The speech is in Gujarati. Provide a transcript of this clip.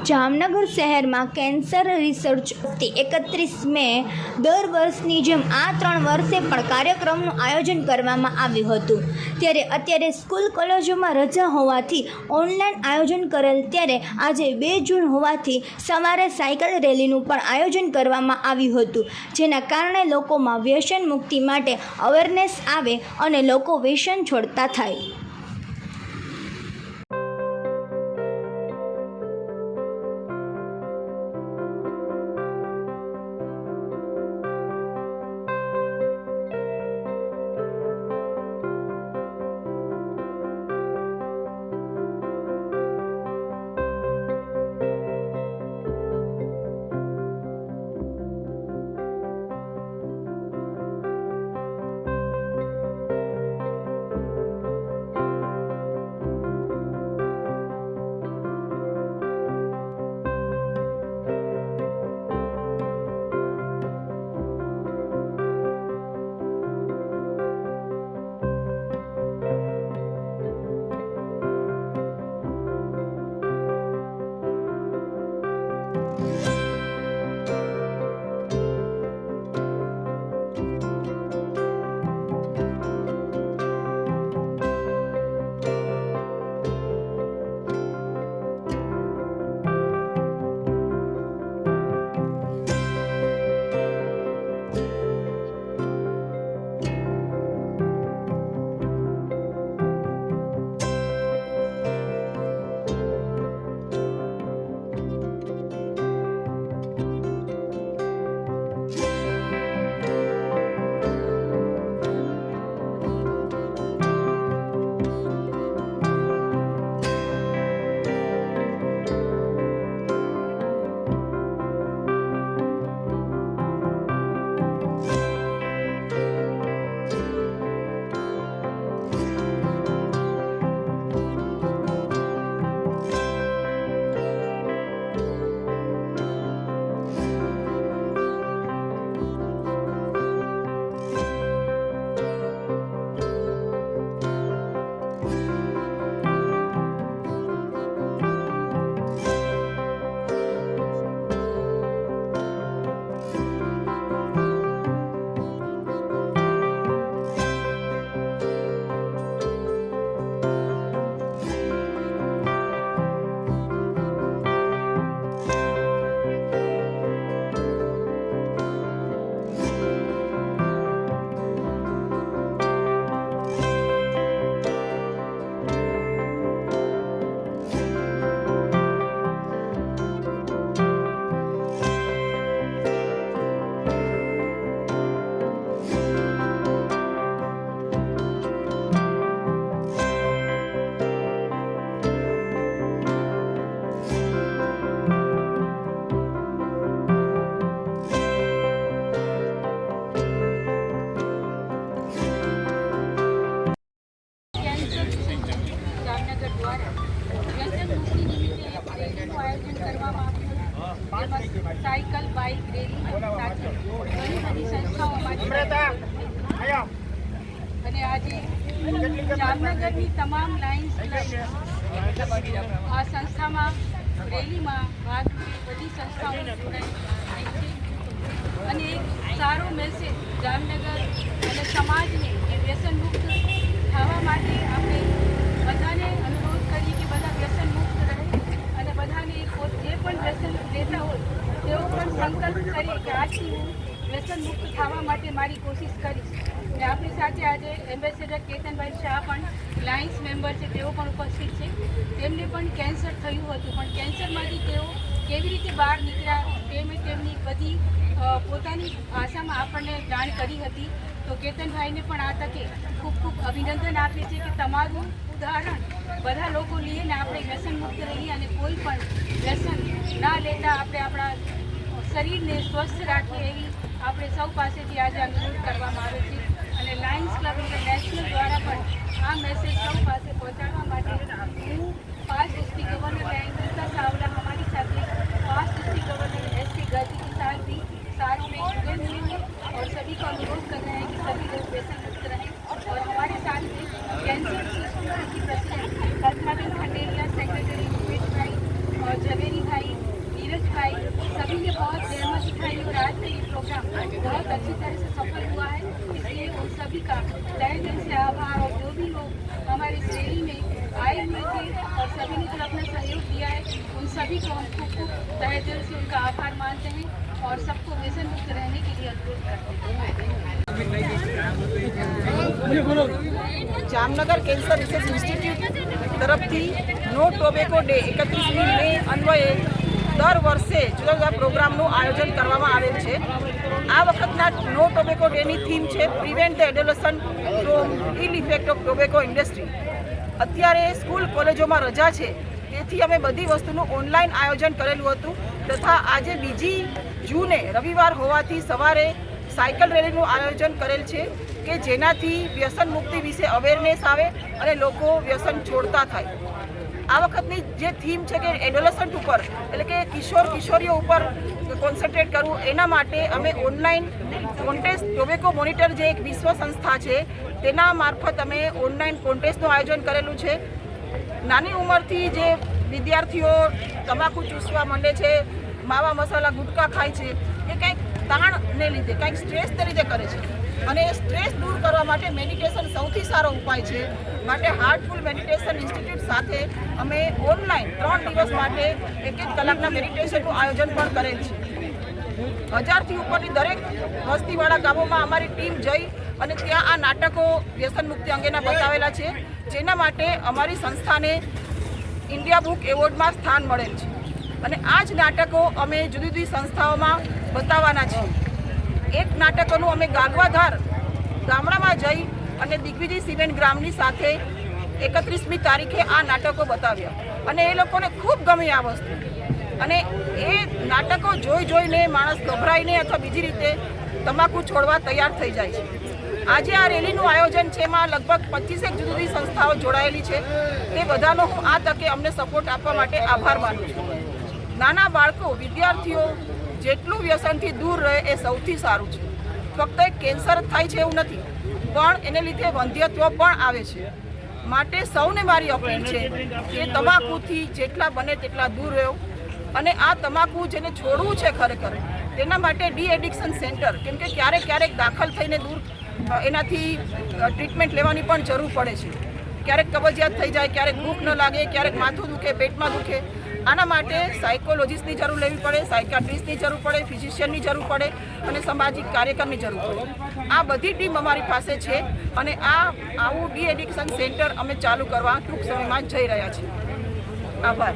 જામનગર શહેરમાં કેન્સર રિસર્ચ 31 મે દર વર્ષની જેમ આ 3 વર્ષે પણ કાર્યક્રમનું આયોજન કરવામાં આવ્યું હતું। ત્યારે અત્યારે સ્કૂલ કોલેજોમાં રજા હોવાથી ઓનલાઈન આયોજન કરેલ, ત્યારે આજે 2 જૂન હોવાથી સવારે સાયકલ રેલીનું પણ આયોજન કરવામાં આવ્યું હતું, જેના કારણે લોકોમાં વ્યસન મુક્તિ માટે અવેરનેસ આવે અને લોકો વ્યસન છોડતા થાય। साइकल बाइक रेली સાથે ઘણી બધી સંસ્થાઓમાંથી અને આજે જામનગરની તમામ લાયન્સ આ સંસ્થામાં રેલીમાં ભાગ બધી સંસ્થાઓ જોડાઈ છે અને એક સારો મેસેજ જામનગર અને સમાજને કે વ્યસન મુક્ત થવા માટે આપણે બધાને અનુરોધ કરીએ કે બધા વ્યસન મુક્ત રહે અને બધાને જે પણ વ્યસન લેતા હોય તેઓ પણ સંકલ્પ કરીએ કે આજથી હું વ્યસન મુક્ત થવા માટે મારી કોશિશ કરીશ। અને આપણી સાથે આજે એમ્બેસેડર કેતનભાઈ શાહ પણ લાયન્સ મેમ્બર છે, તેઓ પણ ઉપસ્થિત છે। તેમને પણ કેન્સર થયું હતું, પણ કેન્સરમાંથી તેઓ કેવી રીતે બહાર નીકળ્યા તેમની બધી પોતાની ભાષામાં આપણને જાણ કરી હતી। તો કેતનભાઈને પણ આ તકે ખૂબ ખૂબ અભિનંદન આપીએ છીએ કે તમારું ઉદાહરણ બધા લોકો લઈએ ને આપણે વ્યસન મુક્ત રહીએ અને કોઈ પણ વ્યસન ના લેતા આપણે આપણા શરીરને સ્વસ્થ રાખીએ એવી આપણે સૌ પાસેથી આજે અનુરોધ કરવામાં આવે છે। અને લાયન્સ ક્લબ ઇન્ટરનેશનલ દ્વારા પણ આ મેસેજ સૌ પાસે પહોંચાડવા માટે હું 5 डिस्ट्रिक्ट गवर्नर हैं गीता चावला हमारी साथी, 5 डिस्ट्रिक्ट गवर्नर एसपी गाजी के साथ भी साथ में जुड़े हुए हैं और सभी को अनुरोध कर रहे हैं कि सभी लोग व्यसन मुक्त रहें। और हमारे साथ में कैंसर सोसाइटी की प्रेसिडेंट कल्पना बेन खंडेरिया, सेक्रेटरी मुकेश भाई और जवेरी भाई बहुत अच्छी तरह से सफल हुआ है। इसलिए उन सभी का तहे दिल से आभार। और जो भी लोग हमारी इस रैली में आए हुए थे और सभी ने जो अपना सहयोग दिया है, उन सभी को हम खूब तहे दिल से उनका आभार मानते हैं और सबको व्यसन मुक्त रहने के लिए अनुरोध करते हैं। જામનગર કેન્સર રિસર્ચ ઇન્સ્ટિટ્યૂટ તરફથી નો ટોબેકો ડે 31મી મે અન્વયે દર વર્ષે જુદા જુદા પ્રોગ્રામનું આયોજન કરવામાં આવેલ છે. આ વખતના નો ટોબેકો ડેની થીમ છે prevent the adolescent from ill effect of tobacco industry. અત્યારે સ્કૂલ કોલેજોમાં રજા છે, તેથી અમે બધી વસ્તુનું ઓનલાઈન આયોજન કરેલું હતું તથા આજે 2 જૂને રવિવાર હોવાથી સવારે સાયકલ રેલીનું આયોજન કરેલ છે કે જેનાથી વ્યસન મુક્તિ વિશે અવેરનેસ આવે અને લોકો વ્યસન છોડતા થાય. આ વખતની જે થીમ છે કે એડોલસન્ટ ઉપર એટલે કે કિશોર કિશોરીઓ ઉપર કોન્સન્ટ્રેટ કરવું, એના માટે અમે ઓનલાઈન કોન્ટેસ્ટ ટોબેકો મોનિટર જે એક વિશ્વ સંસ્થા છે તેના મારફત અમે ઓનલાઈન કોન્ટેસ્ટનું આયોજન કરેલું છે. નાની ઉંમરથી જે વિદ્યાર્થીઓ તમાકુ ચૂસવા માંડે છે, માવા મસાલા ગુટકા ખાય છે, એ કંઈક તાણને લીધે કંઈક સ્ટ્રેસને લીધે કરે છે અને એ સ્ટ્રેસ દૂર કરવા માટે મેડિટેશન સૌથી સારો ઉપાય છે. માટે હાર્ટફુલ મેડિટેશન ઇન્સ્ટિટ્યૂટ સાથે અમે ઓનલાઈન 3 દિવસ માટે 1 કલાકના મેડિટેશનનું આયોજન પણ કરેલ છે. 1000થી ઉપરની દરેક વસ્તીવાળા ગામોમાં અમારી ટીમ જઈ અને ત્યાં આ નાટકો વ્યસન મુક્તિ અંગેના બતાવેલા છે, જેના માટે અમારી સંસ્થાને ઇન્ડિયા બુક એવોર્ડમાં સ્થાન મળેલ છે. અને આ જ નાટકો અમે જુદી જુદી સંસ્થાઓમાં બતાવવાના છીએ. એક નાટકોનું અમે ગાગવાધાર ગામડામાં જઈ અને દિગ્વિજય સિમેન્ટ ગ્રામની સાથે 31મી તારીખે આ નાટકો બતાવ્યા અને એ લોકોને ખૂબ ગમી આ વસ્તુ. અને એ નાટકો જોઈને માણસ ગભરાઈને અથવા બીજી રીતે તમાકુ છોડવા તૈયાર થઈ જાય છે. આજે આ રેલીનું આયોજન છે, એમાં લગભગ 25 જુદી જુદી સંસ્થાઓ જોડાયેલી છે. તે બધાનો હું આ તકે અમને સપોર્ટ આપવા માટે આભાર માનું છું. નાના બાળકો વિદ્યાર્થીઓ જેટલું વ્યસનથી દૂર રહે એ સૌથી સારું છે. ફક્ત એક કેન્સર થાય છે એવું નથી, પણ એને લીધે વંધ્યત્વ પણ આવે છે. માટે સૌને મારી અપીલ છે કે તમાકુથી જેટલા બને તેટલા દૂર રહો અને આ તમાકુ જેને છોડવું છે ખરેખર તેના માટે ડી એડિક્શન સેન્ટર, કેમ કે ક્યારેક દાખલ થઈને દૂર એનાથી ટ્રીટમેન્ટ લેવાની પણ જરૂર પડે છે. ક્યારેક કબજિયાત થઈ જાય, ક્યારેક ભૂખ ન લાગે, ક્યારેક માથું દુખે, પેટમાં દુખે. આના માટે સાયકોલોજીસ્ટની જરૂર લેવી પડે, સાયકાટ્રિસ્ટની જરૂર પડે, ફિઝિશિયનની જરૂર પડે અને સામાજિક કાર્યકરની જરૂર પડે. આ બધી ટીમ અમારી પાસે છે અને આવું ડી એડિક્શન સેન્ટર અમે ચાલુ કરવા ટૂંક સમયમાં જઈ રહ્યા છીએ. આભાર.